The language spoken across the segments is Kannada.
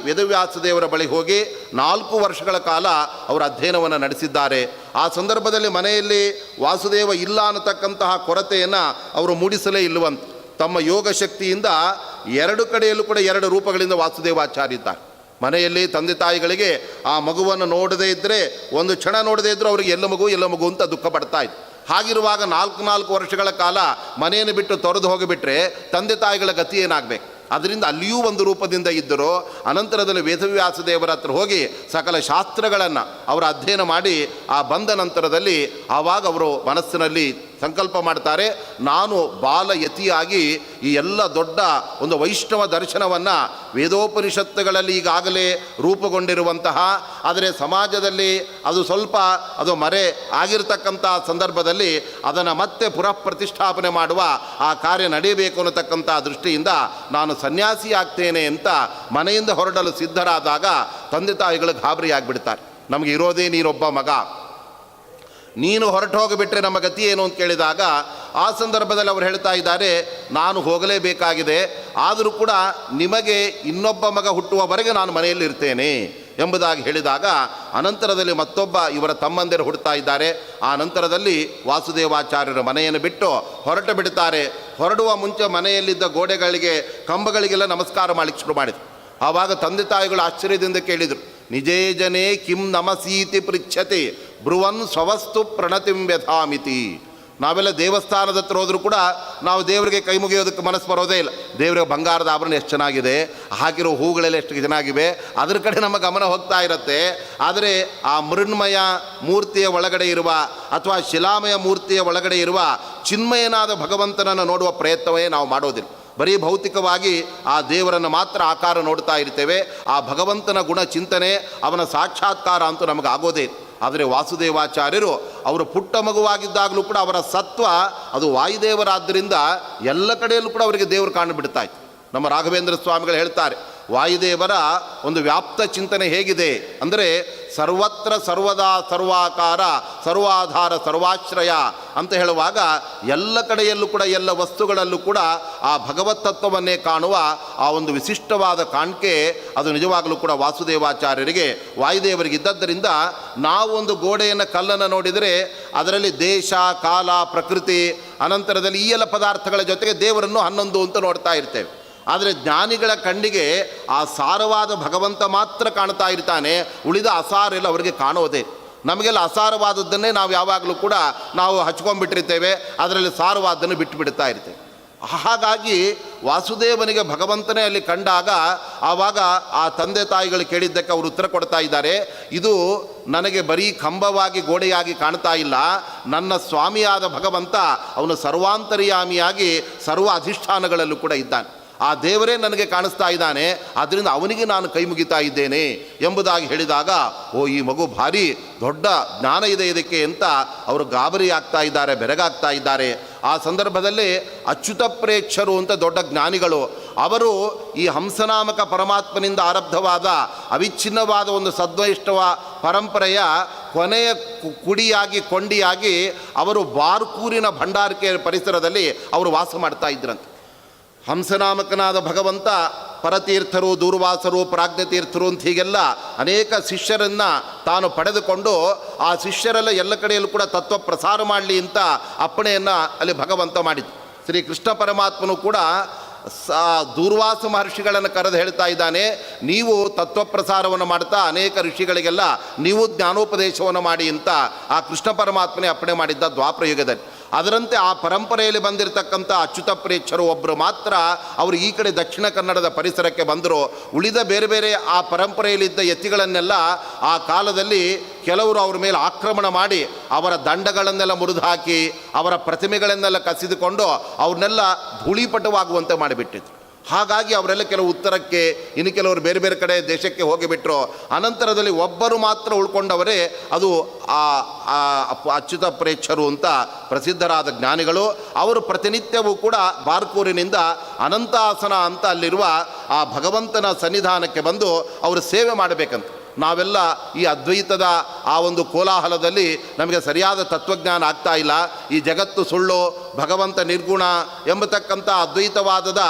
ವೇದವ್ಯಾಸ ದೇವರ ಬಳಿ ಹೋಗಿ 4 ವರ್ಷಗಳ ಕಾಲ ಅವರು ಅಧ್ಯಯನವನ್ನು ನಡೆಸಿದ್ದಾರೆ. ಆ ಸಂದರ್ಭದಲ್ಲಿ ಮನೆಯಲ್ಲಿ ವಾಸುದೇವ ಇಲ್ಲ ಅನ್ನತಕ್ಕಂತಹ ಕೊರತೆಯನ್ನು ಅವರು ಮೂಡಿಸಲೇ ಇಲ್ಲವಂತೆ. ತಮ್ಮ ಯೋಗ ಶಕ್ತಿಯಿಂದ 2 ಕಡೆಯಲ್ಲೂ ಕೂಡ 2 ರೂಪಗಳಿಂದ ವಾಸುದೇವಾಚಾರ್ಯ ಇದ್ದಾರೆ. ಮನೆಯಲ್ಲಿ ತಂದೆ ತಾಯಿಗಳಿಗೆ ಆ ಮಗುವನ್ನು ನೋಡದೇ ಇದ್ದರೆ, ಒಂದು ಕ್ಷಣ ನೋಡದೇ ಇದ್ದರೂ ಅವರಿಗೆ ಎಲ್ಲ ಮಗು ಅಂತ ದುಃಖ ಪಡ್ತಾ ಇತ್ತು. ಹಾಗಿರುವಾಗ 4 ವರ್ಷಗಳ ಕಾಲ ಮನೆಯನ್ನು ಬಿಟ್ಟು ತೊರೆದು ಹೋಗಿಬಿಟ್ರೆ ತಂದೆ ತಾಯಿಗಳ ಗತಿ ಏನಾಗಬೇಕು? ಅದರಿಂದ ಅಲ್ಲಿಯೂ ಒಂದು ರೂಪದಿಂದ ಇದ್ದರು. ಅನಂತರದಲ್ಲಿ ವೇದವ್ಯಾಸ ದೇವರ ಹತ್ರ ಹೋಗಿ ಸಕಲ ಶಾಸ್ತ್ರಗಳನ್ನು ಅವರು ಅಧ್ಯಯನ ಮಾಡಿ ಆ ಬಂದ ನಂತರದಲ್ಲಿ ಆವಾಗ ಅವರು ಮನಸ್ಸಿನಲ್ಲಿ ಸಂಕಲ್ಪ ಮಾಡ್ತಾರೆ, ನಾನು ಬಾಲಯತಿಯಾಗಿ ಈ ಎಲ್ಲ ದೊಡ್ಡ ಒಂದು ವೈಷ್ಣವ ದರ್ಶನವನ್ನು ವೇದೋಪನಿಷತ್ತುಗಳಲ್ಲಿ ಈಗಾಗಲೇ ರೂಪುಗೊಂಡಿರುವಂತಹ, ಆದರೆ ಸಮಾಜದಲ್ಲಿ ಅದು ಮರೆ ಆಗಿರತಕ್ಕಂಥ ಸಂದರ್ಭದಲ್ಲಿ ಅದನ್ನು ಮತ್ತೆ ಪುನಃ ಪ್ರತಿಷ್ಠಾಪನೆ ಮಾಡುವ ಆ ಕಾರ್ಯ ನಡೆಯಬೇಕು ಅನ್ನತಕ್ಕಂಥ ದೃಷ್ಟಿಯಿಂದ ನಾನು ಸನ್ಯಾಸಿ ಆಗ್ತೇನೆ ಅಂತ ಮನೆಯಿಂದ ಹೊರಡಲು ಸಿದ್ಧರಾದಾಗ ತಂದೆ ತಾಯಿಗಳು ಗಾಬರಿ ಆಗಿಬಿಡ್ತಾರೆ. ನಮಗೆ ಇರೋದೇ ನೀನೊಬ್ಬ ಮಗ, ನೀನು ಹೊರಟು ಹೋಗಿಬಿಟ್ರೆ ನಮ್ಮ ಗತಿ ಏನು ಅಂತ ಕೇಳಿದಾಗ ಆ ಸಂದರ್ಭದಲ್ಲಿ ಅವರು ಹೇಳ್ತಾ ಇದ್ದಾರೆ, ನಾನು ಹೋಗಲೇಬೇಕಾಗಿದೆ, ಆದರೂ ಕೂಡ ನಿಮಗೆ ಇನ್ನೊಬ್ಬ ಮಗ ಹುಟ್ಟುವವರೆಗೆ ನಾನು ಮನೆಯಲ್ಲಿ ಇರ್ತೇನೆ ಎಂಬುದಾಗಿ ಹೇಳಿದಾಗ ಅನಂತರದಲ್ಲಿ ಮತ್ತೊಬ್ಬ ಇವರ ತಮ್ಮಂದಿರು ಹುಡ್ತಾ ಇದ್ದಾರೆ. ಆ ನಂತರದಲ್ಲಿ ವಾಸುದೇವಾಚಾರ್ಯರ ಮನೆಯನ್ನು ಬಿಟ್ಟು ಹೊರಟು ಬಿಡ್ತಾರೆ. ಹೊರಡುವ ಮುಂಚೆ ಮನೆಯಲ್ಲಿದ್ದ ಗೋಡೆಗಳಿಗೆ ಕಂಬಗಳಿಗೆಲ್ಲ ನಮಸ್ಕಾರ ಮಾಡಲಿಕ್ಕೆ ಶುರು ಮಾಡಿದರು. ಆವಾಗ ತಂದೆ ತಾಯಿಗಳು ಆಶ್ಚರ್ಯದಿಂದ ಕೇಳಿದರು, ನಿಜೇ ಜನೇ ಕಿಂ ನಮಸೀತಿ ಪೃಚ್ಛತೆ ಬ್ರುವನ್ ಸ್ವವಸ್ತು ಪ್ರಣತಿಂ ವ್ಯಥಾಮಿತಿ. ನಾವೆಲ್ಲ ದೇವಸ್ಥಾನದ ಹತ್ರ ಹೋದರೂ ಕೂಡ ನಾವು ದೇವರಿಗೆ ಕೈ ಮುಗಿಯೋದಕ್ಕೆ ಮನಸ್ಸು ಬರೋದೇ ಇಲ್ಲ. ದೇವರಿಗೆ ಬಂಗಾರದ ಆಭರಣ ಎಷ್ಟು ಚೆನ್ನಾಗಿದೆ, ಹಾಕಿರೋ ಹೂಗಳೆಲ್ಲ ಎಷ್ಟು ಚೆನ್ನಾಗಿವೆ, ಅದರ ಕಡೆ ನಮ್ಮ ಗಮನ ಹೋಗ್ತಾ ಇರುತ್ತೆ. ಆದರೆ ಆ ಮೃಣ್ಮಯ ಮೂರ್ತಿಯ ಒಳಗಡೆ ಇರುವ ಅಥವಾ ಶಿಲಾಮಯ ಮೂರ್ತಿಯ ಒಳಗಡೆ ಇರುವ ಚಿನ್ಮಯನಾದ ಭಗವಂತನನ್ನು ನೋಡುವ ಪ್ರಯತ್ನವೇ ನಾವು ಮಾಡೋದಿಲ್ಲ. ಬರೀ ಭೌತಿಕವಾಗಿ ಆ ದೇವರನ್ನು ಮಾತ್ರ ಆಕಾರ ನೋಡ್ತಾ ಇರ್ತೇವೆ. ಆ ಭಗವಂತನ ಗುಣ ಚಿಂತನೆ, ಅವನ ಸಾಕ್ಷಾತ್ಕಾರ ಅಂತೂ ನಮಗೆ ಆಗೋದೇ. ಆದರೆ ವಾಸುದೇವಾಚಾರ್ಯರು ಅವರು ಪುಟ್ಟ ಮಗುವಾಗಿದ್ದಾಗಲೂ ಕೂಡ ಅವರ ಸತ್ವ ಅದು ವಾಯುದೇವರಾದ್ದರಿಂದ ಎಲ್ಲ ಕಡೆಯಲ್ಲೂ ಕೂಡ ಅವರಿಗೆ ದೇವರು ಕಾಣಿಬಿಡ್ತಾ ಇತ್ತು. ನಮ್ಮ ರಾಘವೇಂದ್ರ ಸ್ವಾಮಿಗಳು ಹೇಳ್ತಾರೆ, ವಾಯುದೇವರ ಒಂದು ವ್ಯಾಪ್ತ ಚಿಂತನೆ ಹೇಗಿದೆ ಅಂದರೆ ಸರ್ವತ್ರ ಸರ್ವದಾ ಸರ್ವಾಕಾರ ಸರ್ವಾಧಾರ ಸರ್ವಾಶ್ರಯ ಅಂತ ಹೇಳುವಾಗ ಎಲ್ಲ ಕಡೆಯಲ್ಲೂ ಕೂಡ ಎಲ್ಲ ವಸ್ತುಗಳಲ್ಲೂ ಕೂಡ ಆ ಭಗವತ್ ತತ್ವವನ್ನೇ ಕಾಣುವ ಆ ಒಂದು ವಿಶಿಷ್ಟವಾದ ಕಾಣಿಕೆ ಅದು ನಿಜವಾಗಲೂ ಕೂಡ ವಾಸುದೇವಾಚಾರ್ಯರಿಗೆ ವಾಯುದೇವರಿಗೆ ಇದ್ದದ್ದರಿಂದ ನಾವು ಒಂದು ಗೋಡೆಯನ್ನು ಕಲ್ಲನ್ನು ನೋಡಿದರೆ ಅದರಲ್ಲಿ ದೇಶ ಕಾಲ ಪ್ರಕೃತಿ ಅನಂತರದಲ್ಲಿ ಈ ಎಲ್ಲ ಪದಾರ್ಥಗಳ ಜೊತೆಗೆ ದೇವರನ್ನು 11 ಅಂತ ನೋಡ್ತಾ ಇರ್ತೇವೆ. ಆದರೆ ಜ್ಞಾನಿಗಳ ಕಣ್ಣಿಗೆ ಆ ಸಾರವಾದ ಭಗವಂತ ಮಾತ್ರ ಕಾಣ್ತಾ ಇರ್ತಾನೆ, ಉಳಿದ ಅಸಾರೆಲ್ಲ ಅವರಿಗೆ ಕಾಣೋದೇ. ನಮಗೆಲ್ಲ ಅಸಾರವಾದದ್ದನ್ನೇ ನಾವು ಯಾವಾಗಲೂ ಕೂಡ ನಾವು ಹಚ್ಕೊಂಡ್ಬಿಟ್ಟಿರ್ತೇವೆ, ಅದರಲ್ಲಿ ಸಾರವಾದನ್ನು ಬಿಟ್ಟು ಬಿಡ್ತಾ ಇರ್ತೇವೆ. ಹಾಗಾಗಿ ವಾಸುದೇವನಿಗೆ ಭಗವಂತನೇ ಅಲ್ಲಿ ಕಂಡಾಗ ಆವಾಗ ಆ ತಂದೆ ತಾಯಿಗಳು ಕೇಳಿದ್ದಕ್ಕೆ ಅವರು ಉತ್ತರ ಕೊಡ್ತಾ ಇದ್ದಾರೆ, ಇದು ನನಗೆ ಬರೀ ಕಂಬವಾಗಿ ಗೋಡೆಯಾಗಿ ಕಾಣ್ತಾ ಇಲ್ಲ, ನನ್ನ ಸ್ವಾಮಿಯಾದ ಭಗವಂತ ಅವನು ಸರ್ವಾಂತರ್ಯಾಮಿಯಾಗಿ ಸರ್ವ ಅಧಿಷ್ಠಾನಗಳಲ್ಲೂ ಕೂಡ ಇದ್ದಾನೆ. ಆ ದೇವರೇ ನನಗೆ ಕಾಣಿಸ್ತಾ ಇದ್ದಾನೆ, ಆದ್ದರಿಂದ ಅವನಿಗೆ ನಾನು ಕೈ ಮುಗಿತಾ ಇದ್ದೇನೆ ಎಂಬುದಾಗಿ ಹೇಳಿದಾಗ ಈ ಮಗು ಭಾರಿ ದೊಡ್ಡ ಜ್ಞಾನ ಇದೆ ಇದಕ್ಕೆ ಅಂತ ಅವರು ಗಾಬರಿ ಆಗ್ತಾ ಇದ್ದಾರೆ, ಬೆರಗಾಗ್ತಾ ಇದ್ದಾರೆ. ಆ ಸಂದರ್ಭದಲ್ಲಿ ಅಚ್ಯುತ ಪ್ರೇಕ್ಷರು ಅಂತ ದೊಡ್ಡ ಜ್ಞಾನಿಗಳು, ಅವರು ಈ ಹಂಸನಾಮಕ ಪರಮಾತ್ಮನಿಂದ ಆರಬ್ಧವಾದ ಅವಿಚ್ಛಿನ್ನವಾದ ಒಂದು ಸದ್ವೈಷ್ಣವ ಪರಂಪರೆಯ ಕೊನೆಯ ಕೊಂಡಿಯಾಗಿ ಅವರು ಬಾರ್ಕೂರಿನ ಭಂಡಾರಿಕೆ ಪರಿಸರದಲ್ಲಿ ಅವರು ವಾಸ ಮಾಡ್ತಾ ಇದ್ರಂತೆ. ಹಂಸನಾಮಕನಾದ ಭಗವಂತ ಪರತೀರ್ಥರು, ದೂರ್ವಾಸರು, ಪ್ರಾಜ್ಞತೀರ್ಥರು ಅಂತ ಹೀಗೆಲ್ಲ ಅನೇಕ ಶಿಷ್ಯರನ್ನು ತಾನು ಪಡೆದುಕೊಂಡು ಆ ಶಿಷ್ಯರೆಲ್ಲ ಎಲ್ಲ ಕಡೆಯಲ್ಲೂ ಕೂಡ ತತ್ವ ಪ್ರಸಾರ ಮಾಡಲಿ ಅಂತ ಅಪ್ಪಣೆಯನ್ನು ಅಲ್ಲಿ ಭಗವಂತ ಮಾಡಿದ್ದು. ಶ್ರೀ ಕೃಷ್ಣ ಪರಮಾತ್ಮನು ಕೂಡ ದೂರ್ವಾಸ ಮಹರ್ಷಿಗಳನ್ನು ಕರೆದು ಹೇಳ್ತಾ ಇದ್ದಾನೆ, ನೀವು ತತ್ವಪ್ರಸಾರವನ್ನು ಮಾಡ್ತಾ ಅನೇಕ ಋಷಿಗಳಿಗೆಲ್ಲ ನೀವು ಜ್ಞಾನೋಪದೇಶವನ್ನು ಮಾಡಿ ಅಂತ ಆ ಕೃಷ್ಣ ಪರಮಾತ್ಮನೇ ಅಪ್ಪಣೆ ಮಾಡಿದ್ದ ದ್ವಾಪರ ಯುಗದಲ್ಲಿ. ಅದರಂತೆ ಆ ಪರಂಪರೆಯಲ್ಲಿ ಬಂದಿರತಕ್ಕಂಥ ಅಚ್ಯುತ ಪ್ರೇಕ್ಷರು ಒಬ್ಬರು ಮಾತ್ರ ಅವರು ಈ ಕಡೆ ದಕ್ಷಿಣ ಕನ್ನಡದ ಪರಿಸರಕ್ಕೆ ಬಂದರು. ಉಳಿದ ಬೇರೆ ಬೇರೆ ಆ ಪರಂಪರೆಯಲ್ಲಿದ್ದ ಯತಿಗಳನ್ನೆಲ್ಲ ಆ ಕಾಲದಲ್ಲಿ ಕೆಲವರು ಅವ್ರ ಮೇಲೆ ಆಕ್ರಮಣ ಮಾಡಿ ಅವರ ದಂಡಗಳನ್ನೆಲ್ಲ ಮುರಿದು ಹಾಕಿ ಅವರ ಪ್ರತಿಮೆಗಳನ್ನೆಲ್ಲ ಕಸಿದುಕೊಂಡು ಅವ್ರನ್ನೆಲ್ಲ ಧೂಳಿಪಟವಾಗುವಂತೆ ಮಾಡಿಬಿಟ್ಟಿದ್ರು. ಹಾಗಾಗಿ ಅವರೆಲ್ಲ ಕೆಲವು ಉತ್ತರಕ್ಕೆ, ಇನ್ನು ಕೆಲವರು ಬೇರೆ ಬೇರೆ ಕಡೆ ದೇಶಕ್ಕೆ ಹೋಗಿಬಿಟ್ರು. ಅನಂತರದಲ್ಲಿ ಒಬ್ಬರು ಮಾತ್ರ ಉಳ್ಕೊಂಡವರೇ ಅದು ಅಚ್ಯುತ ಪ್ರೇಕ್ಷರು ಅಂತ ಪ್ರಸಿದ್ಧರಾದ ಜ್ಞಾನಿಗಳು. ಅವರು ಪ್ರತಿನಿತ್ಯವೂ ಕೂಡ ಬಾರ್ಕೂರಿನಿಂದ ಅನಂತಾಸನ ಅಂತ ಅಲ್ಲಿರುವ ಆ ಭಗವಂತನ ಸನ್ನಿಧಾನಕ್ಕೆ ಬಂದು ಅವರು ಸೇವೆ ಮಾಡಬೇಕಂತ. ನಾವೆಲ್ಲ ಈ ಅದ್ವೈತದ ಆ ಒಂದು ಕೋಲಾಹಲದಲ್ಲಿ ನಮಗೆ ಸರಿಯಾದ ತತ್ವಜ್ಞಾನ ಆಗ್ತಾ ಇಲ್ಲ. ಈ ಜಗತ್ತು ಸುಳ್ಳು, ಭಗವಂತ ನಿರ್ಗುಣ ಎಂಬತಕ್ಕಂಥ ಅದ್ವೈತವಾದದ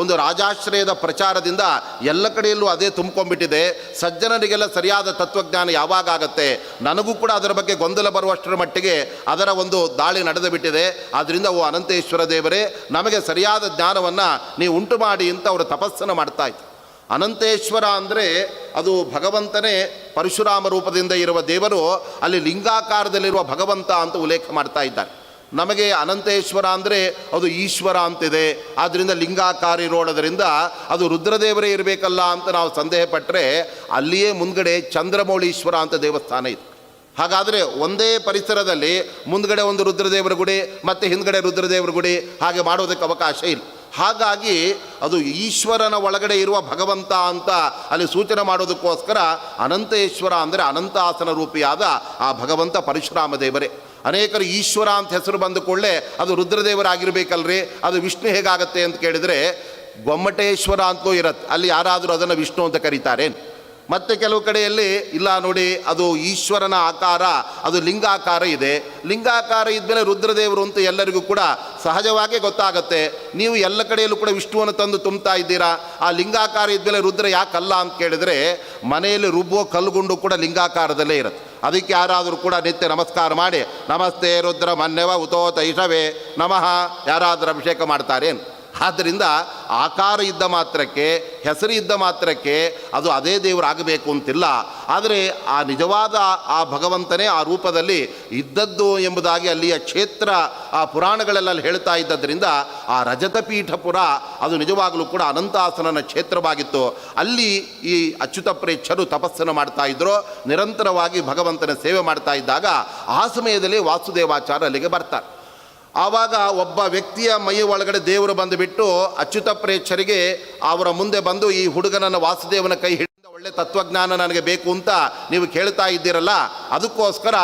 ಒಂದು ರಾಜಾಶ್ರಯದ ಪ್ರಚಾರದಿಂದ ಎಲ್ಲ ಕಡೆಯಲ್ಲೂ ಅದೇ ತುಂಬಿಕೊಂಡ್ಬಿಟ್ಟಿದೆ. ಸಜ್ಜನರಿಗೆಲ್ಲ ಸರಿಯಾದ ತತ್ವಜ್ಞಾನ ಯಾವಾಗ ಆಗತ್ತೆ? ನನಗೂ ಕೂಡ ಅದರ ಬಗ್ಗೆ ಗೊಂದಲ ಬರುವಷ್ಟರ ಮಟ್ಟಿಗೆ ಅದರ ಒಂದು ದಾಳಿ ನಡೆದು ಬಿಟ್ಟಿದೆ. ಆದ್ದರಿಂದ ಓ ಅನಂತೇಶ್ವರ ದೇವರೇ, ನಮಗೆ ಸರಿಯಾದ ಜ್ಞಾನವನ್ನು ನೀವು ಉಂಟು ಮಾಡಿ ಅಂತ ಅವರು ತಪಸ್ಸನ್ನು ಮಾಡ್ತಾ ಇತ್ತು. ಅನಂತೇಶ್ವರ ಅಂದರೆ ಅದು ಭಗವಂತನೇ ಪರಶುರಾಮ ರೂಪದಿಂದ ಇರುವ ದೇವರು, ಅಲ್ಲಿ ಲಿಂಗಾಕಾರದಲ್ಲಿರುವ ಭಗವಂತ ಅಂತ ಉಲ್ಲೇಖ ಮಾಡ್ತಾ ಇದ್ದಾರೆ. ನಮಗೆ ಅನಂತೇಶ್ವರ ಅಂದರೆ ಅದು ಈಶ್ವರ ಅಂತಿದೆ, ಆದ್ದರಿಂದ ಲಿಂಗಾಕಾರ ಇರೋಣದರಿಂದ ಅದು ರುದ್ರದೇವರೇ ಇರಬೇಕಲ್ಲ ಅಂತ ನಾವು ಸಂದೇಹ ಪಟ್ಟರೆ, ಅಲ್ಲಿಯೇ ಮುಂದ್ಗಡೆ ಚಂದ್ರಮೌಳೀಶ್ವರ ಅಂತ ದೇವಸ್ಥಾನ ಇದೆ. ಹಾಗಾದರೆ ಒಂದೇ ಪರಿಸರದಲ್ಲಿ ಮುಂದ್ಗಡೆ ಒಂದು ರುದ್ರದೇವರ ಗುಡಿ ಮತ್ತು ಹಿಂದ್ಗಡೆ ರುದ್ರದೇವರ ಗುಡಿ ಹಾಗೆ ಮಾಡೋದಕ್ಕೆ ಅವಕಾಶ ಇಲ್ಲ. ಹಾಗಾಗಿ ಅದು ಈಶ್ವರನ ಒಳಗಡೆ ಇರುವ ಭಗವಂತ ಅಂತ ಅಲ್ಲಿ ಸೂಚನೆ ಮಾಡೋದಕ್ಕೋಸ್ಕರ ಅನಂತೇಶ್ವರ ಅಂದರೆ ಅನಂತಾಸನ ರೂಪಿಯಾದ ಆ ಭಗವಂತ ಪರಶುರಾಮ ದೇವರೇ. ಅನೇಕರು ಈಶ್ವರ ಅಂತ ಹೆಸರು ಬಂದ ಕೂಡಲೇ ಅದು ರುದ್ರದೇವರಾಗಿರ್ಬೇಕಲ್ರಿ, ಅದು ವಿಷ್ಣು ಹೇಗಾಗತ್ತೆ ಅಂತ ಕೇಳಿದರೆ, ಗೊಮ್ಮಟೇಶ್ವರ ಅಂತಲೂ ಇರತ್ತೆ, ಅಲ್ಲಿ ಯಾರಾದರೂ ಅದನ್ನು ವಿಷ್ಣು ಅಂತ ಕರೀತಾರೆ. ಮತ್ತು ಕೆಲವು ಕಡೆಯಲ್ಲಿ ಇಲ್ಲ ನೋಡಿ, ಅದು ಈಶ್ವರನ ಆಕಾರ, ಅದು ಲಿಂಗಾಕಾರ ಇದೆ. ಲಿಂಗಾಕಾರ ಇದ್ಮೇಲೆ ರುದ್ರದೇವರು ಅಂತ ಎಲ್ಲರಿಗೂ ಕೂಡ ಸಹಜವಾಗಿ ಗೊತ್ತಾಗತ್ತೆ. ನೀವು ಎಲ್ಲ ಕಡೆಯಲ್ಲೂ ಕೂಡ ವಿಷ್ಣುವನ್ನು ತಂದು ತುಂಬ್ತಾ ಇದ್ದೀರಾ, ಆ ಲಿಂಗಾಕಾರ ಇದ್ಮೇಲೆ ರುದ್ರ ಯಾಕಲ್ಲ ಅಂತ ಕೇಳಿದರೆ, ಮನೆಯಲ್ಲಿ ರುಬ್ಬೋ ಕಲ್ಲುಗುಂಡು ಕೂಡ ಲಿಂಗಾಕಾರದಲ್ಲೇ ಇರುತ್ತೆ. ಅದಕ್ಕೆ ಯಾರಾದರೂ ಕೂಡ ನಿತ್ಯ ನಮಸ್ಕಾರ ಮಾಡಿ ನಮಸ್ತೆ ರುದ್ರ ಮನ್ಯವ ಉತೋ ತೈಷವೇ ನಮಃ ಯಾರಾದರೂ ಅಭಿಷೇಕ ಮಾಡ್ತಾರೇನು? ಆದ್ದರಿಂದ ಆಕಾರ ಇದ್ದ ಮಾತ್ರಕ್ಕೆ, ಹೆಸರು ಇದ್ದ ಮಾತ್ರಕ್ಕೆ ಅದು ಅದೇ ದೇವರಾಗಬೇಕು ಅಂತಿಲ್ಲ. ಆದರೆ ಆ ನಿಜವಾದ ಆ ಭಗವಂತನೇ ಆ ರೂಪದಲ್ಲಿ ಇದ್ದದ್ದು ಎಂಬುದಾಗಿ ಅಲ್ಲಿಯ ಕ್ಷೇತ್ರ ಆ ಪುರಾಣಗಳೆಲ್ಲ ಹೇಳ್ತಾ ಇದ್ದದ್ರಿಂದ ಆ ರಜತಪೀಠಪುರ ಅದು ನಿಜವಾಗಲೂ ಕೂಡ ಅನಂತಾಸನನ ಕ್ಷೇತ್ರವಾಗಿತ್ತು. ಅಲ್ಲಿ ಈ ಅಚ್ಯುತ ಪ್ರೇಕ್ಷರು ತಪಸ್ಸನ್ನು ಮಾಡ್ತಾ ಇದ್ದರು, ನಿರಂತರವಾಗಿ ಭಗವಂತನ ಸೇವೆ ಮಾಡ್ತಾ ಇದ್ದಾಗ ಆ ಸಮಯದಲ್ಲಿ ವಾಸುದೇವಾಚಾರ್ಯ ಅಲ್ಲಿಗೆ ಬರ್ತಾರೆ. ಆವಾಗ ಒಬ್ಬ ವ್ಯಕ್ತಿಯ ಮೈ ಒಳಗಡೆ ದೇವರು ಬಂದುಬಿಟ್ಟು ಅಚ್ಯುತ ಪ್ರೇಕ್ಷರಿಗೆ ಅವರ ಮುಂದೆ ಬಂದು, ಈ ಹುಡುಗನನ್ನು ವಾಸುದೇವನ ಕೈ ಹಿಡಿದ ಒಳ್ಳೆ ತತ್ವಜ್ಞಾನ ನನಗೆ ಬೇಕು ಅಂತ ನೀವು ಕೇಳ್ತಾ ಇದ್ದೀರಲ್ಲ, ಅದಕ್ಕೋಸ್ಕರ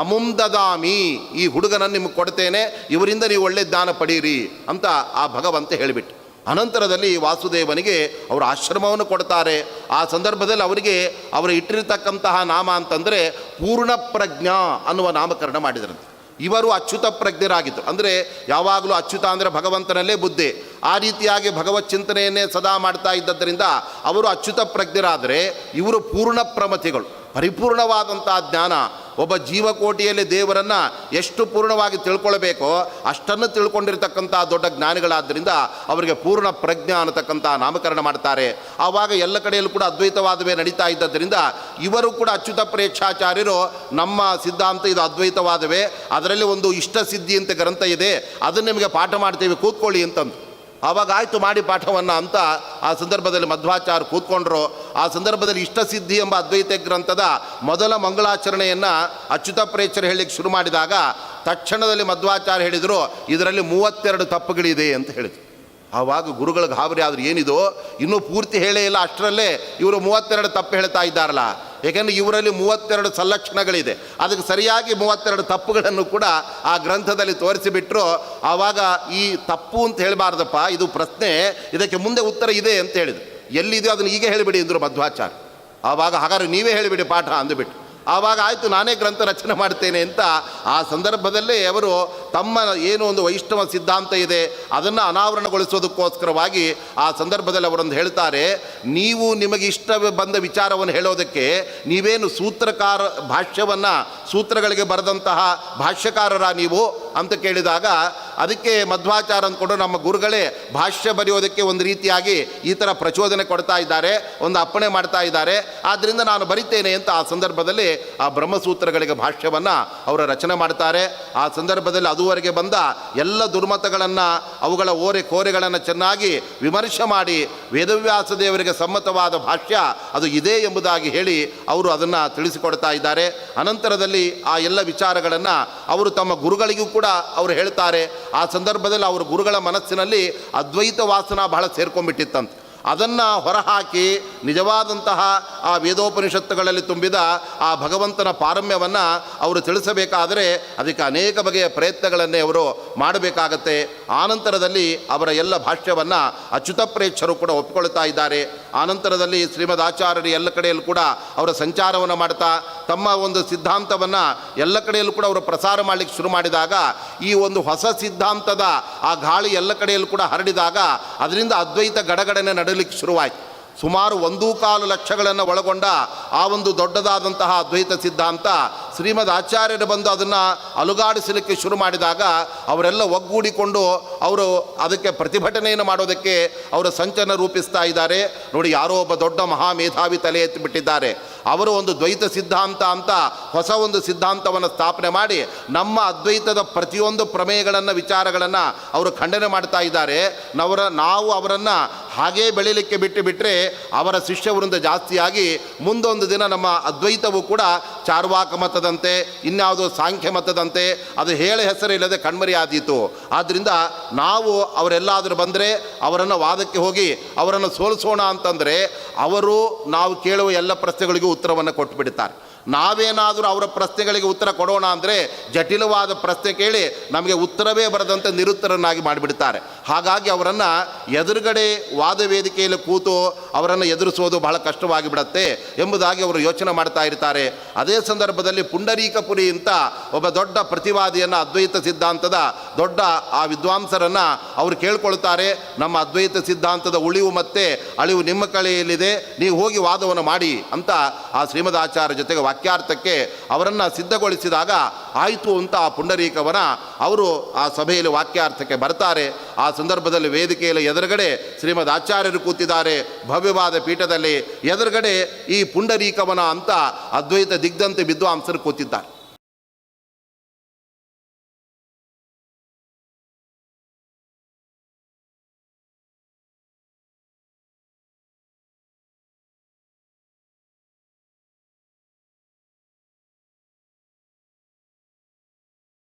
ಅಮುಂದದಾಮಿ, ಈ ಹುಡುಗನನ್ನು ನಿಮಗೆ ಕೊಡ್ತೇನೆ, ಇವರಿಂದ ನೀವು ಒಳ್ಳೆ ಜ್ಞಾನ ಪಡೀರಿ ಅಂತ ಆ ಭಗವಂತ ಹೇಳಿಬಿಟ್ಟು ಅನಂತರದಲ್ಲಿ ವಾಸುದೇವನಿಗೆ ಅವರು ಆಶ್ರಮವನ್ನು ಕೊಡ್ತಾರೆ. ಆ ಸಂದರ್ಭದಲ್ಲಿ ಅವರಿಗೆ ಅವರು ಇಟ್ಟಿರತಕ್ಕಂತಹ ನಾಮ ಅಂತಂದರೆ ಪೂರ್ಣಪ್ರಜ್ಞಾ ಅನ್ನುವ ನಾಮಕರಣ ಮಾಡಿದ್ರಂತೆ. ಇವರು ಅಚ್ಯುತ ಪ್ರಜ್ಞರಾಗಿತ್ತು, ಅಂದರೆ ಯಾವಾಗಲೂ ಅಚ್ಯುತ ಅಂದರೆ ಭಗವಂತನಲ್ಲೇ ಬುದ್ಧಿ, ಆ ರೀತಿಯಾಗಿ ಭಗವತ್ ಚಿಂತನೆಯನ್ನೇ ಸದಾ ಮಾಡ್ತಾ ಇದ್ದದ್ದರಿಂದ ಅವರು ಅಚ್ಯುತ ಪ್ರಜ್ಞರಾದರೆ, ಇವರು ಪೂರ್ಣ ಪ್ರಮತಿಗಳು. ಪರಿಪೂರ್ಣವಾದಂಥ ಜ್ಞಾನ, ಒಬ್ಬ ಜೀವಕೋಟಿಯಲ್ಲಿ ದೇವರನ್ನು ಎಷ್ಟು ಪೂರ್ಣವಾಗಿ ತಿಳ್ಕೊಳ್ಬೇಕೋ ಅಷ್ಟನ್ನು ತಿಳ್ಕೊಂಡಿರ್ತಕ್ಕಂಥ ದೊಡ್ಡ ಜ್ಞಾನಿಗಳಾದ್ದರಿಂದ ಅವರಿಗೆ ಪೂರ್ಣ ಪ್ರಜ್ಞಾ ಅನ್ನತಕ್ಕಂಥ ನಾಮಕರಣ ಮಾಡ್ತಾರೆ. ಆವಾಗ ಎಲ್ಲ ಕಡೆಯಲ್ಲೂ ಕೂಡ ಅದ್ವೈತವಾದವೇ ನಡೀತಾ ಇದ್ದದ್ದರಿಂದ ಇವರು ಕೂಡ ಅಚ್ಯುತ ಪ್ರೇಕ್ಷಾಚಾರ್ಯರು ನಮ್ಮ ಸಿದ್ಧಾಂತ ಇದು ಅದ್ವೈತವಾದವೇ, ಅದರಲ್ಲಿ ಒಂದು ಇಷ್ಟ ಸಿದ್ಧಿ ಅಂತ ಗ್ರಂಥ ಇದೆ, ಅದನ್ನು ನಿಮಗೆ ಪಾಠ ಮಾಡ್ತೀವಿ ಕೂತ್ಕೊಳ್ಳಿ ಅಂತಂದು. ಆವಾಗ ಆಯಿತು ಮಾಡಿ ಪಾಠವನ್ನು ಅಂತ ಆ ಸಂದರ್ಭದಲ್ಲಿ ಮಧ್ವಾಚಾರ್ಯ ಕೂತ್ಕೊಂಡ್ರು. ಆ ಸಂದರ್ಭದಲ್ಲಿ ಇಷ್ಟಸಿದ್ಧಿ ಎಂಬ ಅದ್ವೈತ ಗ್ರಂಥದ ಮೊದಲ ಮಂಗಳಾಚರಣೆಯನ್ನು ಅಚ್ಯುತ ಪ್ರೇಕ್ಷರು ಹೇಳಲಿಕ್ಕೆ ಶುರು ಮಾಡಿದಾಗ ತಕ್ಷಣದಲ್ಲಿ ಮಧ್ವಾಚಾರ್ಯ ಹೇಳಿದರು, ಇದರಲ್ಲಿ 32 ತಪ್ಪುಗಳಿದೆ ಅಂತ ಹೇಳಿದರು. ಆವಾಗ ಗುರುಗಳ ಗಾಬರಿ ಆದರೂ ಏನಿದು, ಇನ್ನೂ ಪೂರ್ತಿ ಹೇಳೇ ಇಲ್ಲ, ಅಷ್ಟರಲ್ಲೇ ಇವರು 32 ತಪ್ಪು ಹೇಳ್ತಾ ಇದ್ದಾರಲ್ಲ. ಏಕೆಂದರೆ ಇವರಲ್ಲಿ 32 ಸಲ್ಲಕ್ಷಣಗಳಿದೆ, ಅದಕ್ಕೆ ಸರಿಯಾಗಿ 32 ತಪ್ಪುಗಳನ್ನು ಕೂಡ ಆ ಗ್ರಂಥದಲ್ಲಿ ತೋರಿಸಿಬಿಟ್ರು. ಆವಾಗ ಈ ತಪ್ಪು ಅಂತ ಹೇಳಬಾರ್ದಪ್ಪ, ಇದು ಪ್ರಶ್ನೆ, ಇದಕ್ಕೆ ಮುಂದೆ ಉತ್ತರ ಇದೆ ಅಂತ ಹೇಳಿದರು. ಎಲ್ಲಿದೆಯೋ ಅದನ್ನು ಈಗ ಹೇಳಿಬಿಡಿ ಅಂದರು ಮಧ್ವಾಚಾರ್ಯ. ಆವಾಗ ಹಾಗಾದ್ರೆ ನೀವೇ ಹೇಳಿಬಿಡಿ ಪಾಠ ಅಂದುಬಿಟ್ಟು ಆವಾಗ ಆಯಿತು ನಾನೇ ಗ್ರಂಥ ರಚನೆ ಮಾಡ್ತೇನೆ ಅಂತ ಆ ಸಂದರ್ಭದಲ್ಲೇ ಅವರು ತಮ್ಮ ಏನು ಒಂದು ವೈಷ್ಣವ ಸಿದ್ಧಾಂತ ಇದೆ ಅದನ್ನು ಅನಾವರಣಗೊಳಿಸೋದಕ್ಕೋಸ್ಕರವಾಗಿ ಆ ಸಂದರ್ಭದಲ್ಲಿ ಅವರೊಂದು ಹೇಳ್ತಾರೆ, ನೀವು ನಿಮಗೆ ಇಷ್ಟ ಬಂದ ವಿಚಾರವನ್ನು ಹೇಳೋದಕ್ಕೆ ನೀವೇನು ಸೂತ್ರಕಾರ ಭಾಷ್ಯವನ್ನು ಸೂತ್ರಗಳಿಗೆ ಬರೆದಂತಹ ಭಾಷ್ಯಕಾರರ ನೀವು ಅಂತ ಕೇಳಿದಾಗ ಅದಕ್ಕೆ ಮಧ್ವಾಚಾರ ಅಂದ್ಕೊಂಡು ನಮ್ಮ ಗುರುಗಳೇ ಭಾಷ್ಯ ಬರೆಯೋದಕ್ಕೆ ಒಂದು ರೀತಿಯಾಗಿ ಈ ಥರ ಪ್ರಚೋದನೆ ಕೊಡ್ತಾ ಇದ್ದಾರೆ, ಒಂದು ಅಪ್ಪಣೆ ಮಾಡ್ತಾ ಇದ್ದಾರೆ, ಆದ್ದರಿಂದ ನಾನು ಬರಿತೇನೆ ಅಂತ ಆ ಸಂದರ್ಭದಲ್ಲಿ ಆ ಬ್ರಹ್ಮಸೂತ್ರಗಳಿಗೆ ಭಾಷ್ಯವನ್ನು ಅವರ ರಚನೆ ಮಾಡ್ತಾರೆ. ಆ ಸಂದರ್ಭದಲ್ಲಿ ಅದುವರೆಗೆ ಬಂದ ಎಲ್ಲ ದುರ್ಮತಗಳನ್ನು ಅವುಗಳ ಓರೆ ಕೋರೆಗಳನ್ನು ಚೆನ್ನಾಗಿ ವಿಮರ್ಶೆ ಮಾಡಿ ವೇದವ್ಯಾಸ ದೇವರಿಗೆ ಸಮ್ಮತವಾದ ಭಾಷ್ಯ ಅದು ಇದೆ ಎಂಬುದಾಗಿ ಹೇಳಿ ಅವರು ಅದನ್ನು ತಿಳಿಸಿಕೊಡ್ತಾ ಇದ್ದಾರೆ. ಅನಂತರದಲ್ಲಿ ಆ ಎಲ್ಲ ವಿಚಾರಗಳನ್ನು ಅವರು ತಮ್ಮ ಗುರುಗಳಿಗೂ ಕೂಡ ಅವರು ಹೇಳ್ತಾರೆ. ಆ ಸಂದರ್ಭದಲ್ಲಿ ಅವರ ಗುರುಗಳ ಮನಸ್ಸಿನಲ್ಲಿ ಅದ್ವೈತ ವಾಸನ ಬಹಳ ಸೇರ್ಕೊಂಡ್ಬಿಟ್ಟಿತ್ತಂತೆ. ಅದನ್ನು ಹೊರಹಾಕಿ ನಿಜವಾದಂತಹ ಆ ವೇದೋಪನಿಷತ್ತುಗಳಲ್ಲಿ ತುಂಬಿದ ಆ ಭಗವಂತನ ಪಾರಮ್ಯವನ್ನು ಅವರು ತಿಳಿಸಬೇಕಾದರೆ ಅದಕ್ಕೆ ಅನೇಕ ಬಗೆಯ ಪ್ರಯತ್ನಗಳನ್ನೇ ಅವರು ಮಾಡಬೇಕಾಗತ್ತೆ. ಆನಂತರದಲ್ಲಿ ಅವರ ಎಲ್ಲ ಭಾಷ್ಯವನ್ನು ಅಚ್ಯುತ ಪ್ರೇಕ್ಷರು ಕೂಡ ಒಪ್ಪಿಕೊಳ್ತಾ ಇದ್ದಾರೆ. ಆನಂತರದಲ್ಲಿ ಶ್ರೀಮದ್ ಆಚಾರ್ಯರು ಎಲ್ಲ ಕಡೆಯಲ್ಲೂ ಕೂಡ ಅವರ ಸಂಚಾರವನ್ನು ಮಾಡ್ತಾ ತಮ್ಮ ಒಂದು ಸಿದ್ಧಾಂತವನ್ನು ಎಲ್ಲ ಕಡೆಯಲ್ಲೂ ಕೂಡ ಅವರು ಪ್ರಸಾರ ಮಾಡಲಿಕ್ಕೆ ಶುರು ಮಾಡಿದಾಗ ಈ ಒಂದು ಹೊಸ ಸಿದ್ಧಾಂತದ ಆ ಗಾಳಿ ಎಲ್ಲ ಕಡೆಯಲ್ಲೂ ಕೂಡ ಹರಡಿದಾಗ ಅದರಿಂದ ಅದ್ವೈತ ಗಡಗಡನೆ ನಡಲಿಕ್ಕೆ ಶುರುವಾಯಿತು. ಸುಮಾರು 1.25 ಲಕ್ಷಗಳನ್ನು ಒಳಗೊಂಡ ಆ ಒಂದು ದೊಡ್ಡದಾದಂತಹ ಅದ್ವೈತ ಸಿದ್ಧಾಂತ ಶ್ರೀಮದ್ ಆಚಾರ್ಯರು ಬಂದು ಅದನ್ನು ಅಲುಗಾಡಿಸಲಿಕ್ಕೆ ಶುರು ಮಾಡಿದಾಗ ಅವರೆಲ್ಲ ಒಗ್ಗೂಡಿಕೊಂಡು ಅವರು ಅದಕ್ಕೆ ಪ್ರತಿಭಟನೆಯನ್ನು ಮಾಡೋದಕ್ಕೆ ಅವರ ಸಂಚನ ರೂಪಿಸ್ತಾ ಇದ್ದಾರೆ. ನೋಡಿ, ಯಾರೋ ಒಬ್ಬ ದೊಡ್ಡ ಮಹಾಮೇಧಾವಿ ತಲೆ ಎತ್ತಿಬಿಟ್ಟಿದ್ದಾರೆ. ಅವರು ಒಂದು ದ್ವೈತ ಸಿದ್ಧಾಂತ ಅಂತ ಹೊಸ ಒಂದು ಸಿದ್ಧಾಂತವನ್ನು ಸ್ಥಾಪನೆ ಮಾಡಿ ನಮ್ಮ ಅದ್ವೈತದ ಪ್ರತಿಯೊಂದು ಪ್ರಮೇಯಗಳನ್ನು ವಿಚಾರಗಳನ್ನು ಅವರು ಖಂಡನೆ ಮಾಡ್ತಾ ಇದ್ದಾರೆ. ನಾವು ಅವರನ್ನು ಹಾಗೇ ಬೆಳೀಲಿಕ್ಕೆ ಬಿಟ್ಟರೆ ಅವರ ಶಿಷ್ಯವೃಂದ ಜಾಸ್ತಿಯಾಗಿ ಮುಂದೊಂದು ದಿನ ನಮ್ಮ ಅದ್ವೈತವು ಕೂಡ ಚಾರ್ವಾಕ ಮತದಂತೆ ಇನ್ಯಾವುದೋ ಸಾಂಖ್ಯ ಮತದಂತೆ ಅದು ಹೇಳ ಹೆಸರಿಲ್ಲದೆ ಕಣ್ಮರಿಯಾದೀತು. ಆದ್ದರಿಂದ ನಾವು ಅವರೆಲ್ಲಾದರೂ ಬಂದರೆ ಅವರನ್ನು ವಾದಕ್ಕೆ ಹೋಗಿ ಅವರನ್ನು ಸೋಲಿಸೋಣ ಅಂತಂದರೆ ಅವರು ನಾವು ಕೇಳುವ ಎಲ್ಲ ಪ್ರಶ್ನೆಗಳಿಗೂ ಉತ್ತರವನ್ನು ಕೊಟ್ಟುಬಿಡ್ತಾರೆ. ನಾವೇನಾದರೂ ಅವರ ಪ್ರಶ್ನೆಗಳಿಗೆ ಉತ್ತರ ಕೊಡೋಣ ಅಂದರೆ ಜಟಿಲವಾದ ಪ್ರಶ್ನೆ ಕೇಳಿ ನಮಗೆ ಉತ್ತರವೇ ಬರದಂತೆ ನಿರುತ್ತರನಾಗಿ ಮಾಡಿಬಿಡ್ತಾರೆ. ಹಾಗಾಗಿ ಅವರನ್ನು ಎದುರುಗಡೆ ವಾದ ವೇದಿಕೆಯಲ್ಲಿ ಕೂತು ಅವರನ್ನು ಎದುರಿಸೋದು ಬಹಳ ಕಷ್ಟವಾಗಿ ಬಿಡುತ್ತೆ ಎಂಬುದಾಗಿ ಅವರು ಯೋಚನೆ ಮಾಡ್ತಾ ಇರ್ತಾರೆ. ಅದೇ ಸಂದರ್ಭದಲ್ಲಿ ಪುಂಡರೀಕಪುರಿ ಅಂತ ಒಬ್ಬ ದೊಡ್ಡ ಪ್ರತಿವಾದಿಯನ್ನು ಅದ್ವೈತ ಸಿದ್ಧಾಂತದ ದೊಡ್ಡ ಆ ವಿದ್ವಾಂಸರನ್ನು ಅವರು ಕೇಳ್ಕೊಳ್ತಾರೆ. ನಮ್ಮ ಅದ್ವೈತ ಸಿದ್ಧಾಂತದ ಉಳಿವು ಮತ್ತು ಅಳಿವು ನಿಮ್ಮ ಕಲೆಯಲ್ಲಿದೆ, ನೀವು ಹೋಗಿ ವಾದವನ್ನು ಮಾಡಿ ಅಂತ ಆ ಶ್ರೀಮದ್ ಆಚಾರ್ಯ ಜೊತೆಗೆ ವಾಕ್ಯಾರ್ಥಕ್ಕೆ ಅವರನ್ನು ಸಿದ್ಧಗೊಳಿಸಿದಾಗ ಆಯಿತು ಅಂತ ಆ ಪುಂಡರೀಕವನ ಅವರು ಆ ಸಭೆಯಲ್ಲಿ ವಾಕ್ಯಾರ್ಥಕ್ಕೆ ಬರ್ತಾರೆ. ಆ ಸಂದರ್ಭದಲ್ಲಿ ವೇದಿಕೆಯಲ್ಲಿ ಎದುರುಗಡೆ ಶ್ರೀಮದ್ ಆಚಾರ್ಯರು ಕೂತಿದ್ದಾರೆ ಭವ್ಯವಾದ ಪೀಠದಲ್ಲಿ. ಎದುರುಗಡೆ ಈ ಪುಂಡರೀಕವನ ಅಂತ ಅದ್ವೈತ ದಿಗ್ಧಂತ ವಿದ್ವಾಂಸರು ಕೂತಿದ್ದಾರೆ.